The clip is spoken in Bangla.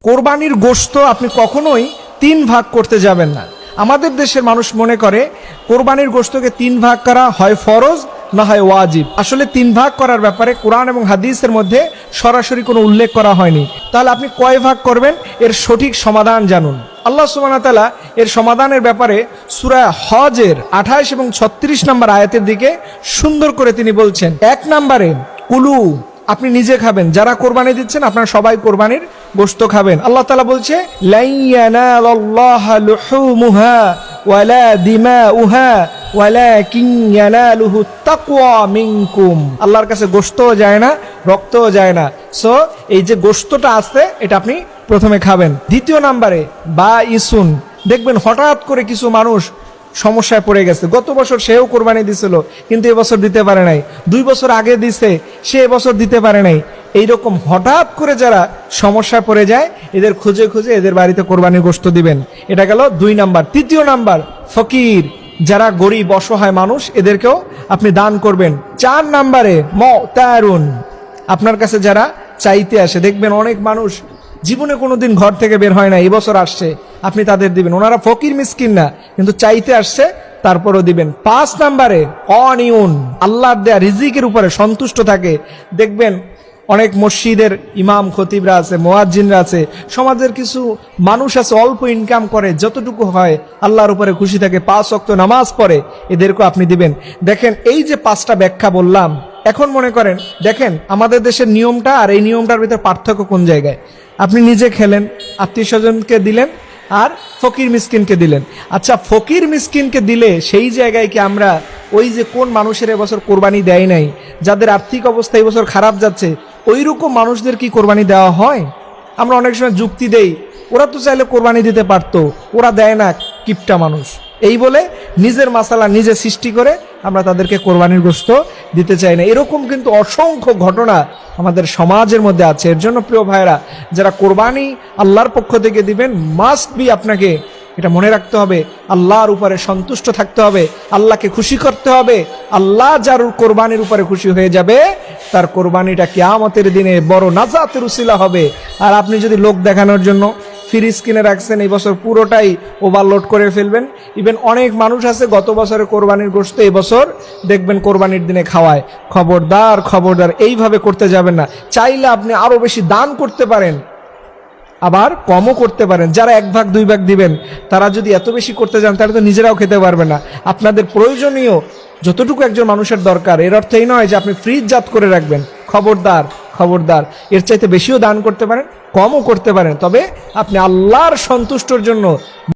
কোরবানির গোশত আপনি কখনোই 3 ভাগ করতে যাবেন না। আমাদের দেশের মানুষ মনে করে কোরবানির গোশতকে 3 ভাগ করা হয় ফরজ না হয় ওয়াজিব। আসলে 3 ভাগ করার ব্যাপারে কোরআন এবং হাদিসের মধ্যে সরাসরি কোনো উল্লেখ করা হয়নি। তাহলে আপনি কয় ভাগ করবেন এর সঠিক সমাধান জানুন। আল্লাহ সুবহানাহু ওয়া তাআলা এর সমাধানের ব্যাপারে সূরা হজের 28 এবং 36 নম্বর আয়াতের দিকে সুন্দর করে তিনি বলছেন। 1 নম্বরে কুলু, আপনি নিজে খাবেন, যারা কোরবানি দিচ্ছেন আপনারা সবাই কোরবানির গোশত খাবেন। আল্লাহ তাআলা বলছে লাই ইয়ানালাল্লাহা লুহুমুহা ওয়ালা দিমাউহা ওয়ালাকিন ইয়ানালুহু তাকওয়া মিনকুম। আল্লাহর কাছে গোশতও যায় না, রক্তও যায় না। সো এই যে গোশতটা আছে এটা আপনি প্রথমে খাবেন। 2 নম্বরে বা ইসুন, দেখবেন হঠাৎ করে কিছু মানুষ সমস্যায় পড়ে গেছে। গত বছর সেও কোরবানি দিছিল কিন্তু এবছর দিতে পারে নাই, 2 বছর আগে দিছে সে এবছর দিতে পারে নাই। এইরকম হঠাৎ করে যারা সমস্যায় পড়ে যায় এদের খুঁজে খুঁজে এদের বাড়িতে কোরবানির গোশত দিবেন। এটা গেল 2 নাম্বার। 3 নাম্বার ফকির, যারা গরিব অসহায় মানুষ এদেরকেও আপনি দান করবেন। 4 নাম্বারে মুতারুন, আপনার কাছে যারা চাইতে আসে, দেখবেন অনেক মানুষ জীবনে কোনোদিন ঘর থেকে বের হয় না, এবছর আসছে, আপনি তাদের দিবেন। ওনারা ফকির মিসকিন না কিন্তু চাইতে আসছে, তারপরও দিবেন। 5 নাম্বারে অনিউন, আল্লাহর দেয়া রিজিকের উপরে সন্তুষ্ট থাকে। দেখবেন অনেক মসজিদের ইমাম খতিবরা আছে, মুয়াজ্জিনরা আছে, সমাজের কিছু মানুষ আছে অল্প ইনকাম করে, যতটুকু হয় আল্লাহর উপরে খুশি থাকে, 5 ওয়াক্ত নামাজ পড়ে, এদেরকেও আপনি দিবেন। দেখেন এই যে 5টা ব্যাখ্যা বললাম, এখন মনে করেন দেখেন আমাদের দেশের নিয়মটা আর এই নিয়মটার ভিতরে পার্থক্য কোন জায়গায়। আপনি নিজে খেলেন, আত্মীয় স্বজনকে দিলেন, আর ফকির মিসকিনকে দিলেন। আচ্ছা, ফকির মিসকিনকে দিলে সেই জায়গায় কি আমরা ওই যে কোন মানুষের এবছর কোরবানি দেয় নাই, যাদের আর্থিক অবস্থা এবছর খারাপ যাচ্ছে, ওই রকম মানুষদের কি কোরবানি দেওয়া হয়? আমরা অনেক সময় যুক্তি দেই ওরা তো চাইলে কোরবানি দিতে পারতো, ওরা দেয় না, কিপটা মানুষ, এই বলে নিজের মাসালা নিজে সৃষ্টি করে আমরা তাদেরকে কোরবানির গোশত দিতে চাই না। এরকম কিন্তু অসংখ্য ঘটনা আমাদের সমাজের মধ্যে আছে। এর জন্য প্রিয় ভাইরা, যারা কোরবানি আল্লাহর পক্ষ থেকে দিবেন, মাস্ট বি আপনাকে এটা মনে রাখতে হবে, আল্লাহর উপরে সন্তুষ্ট থাকতে হবে, আল্লাহকে খুশি করতে হবে। আল্লাহ যার কোরবানির উপরে খুশি হয়ে যাবে তার কোরবানিটা কিয়ামতের দিনে বড় নাজাতের উসিলা হবে। আর আপনি যদি লোক দেখানোর জন্য ফ্রিজ কিনে রাখছেন, এই বছর পুরোটাই ওভারলোড করে ফেলবেন। ইভেন অনেক মানুষ আছে গত বছরে কোরবানির গোশত এই বছর দেখবেন কোরবানির দিনে খাওয়ায়। খবরদার খবরদার, এইভাবে করতে যাবেন না। চাইলে আপনি আরো বেশি দান করতে পারেন, আবার কমও করতে পারেন। যারা 1 ভাগ 2 ভাগ দিবেন তারা যদি এত বেশি করতে যান তাহলে তো নিজেরাও খেতে পারবে না। আপনাদের প্রয়োজনীয় যতটুকু একজন মানুষের দরকার, এর অর্থ এই নয় যে আপনি ফ্রিজজাত করে রাখবেন। খবরদার খবরদার, এর চাইতে বেশিও দান করতে পারেন, কমও করতে পারেন, তবে আপনি আল্লাহর সন্তুষ্টর জন্য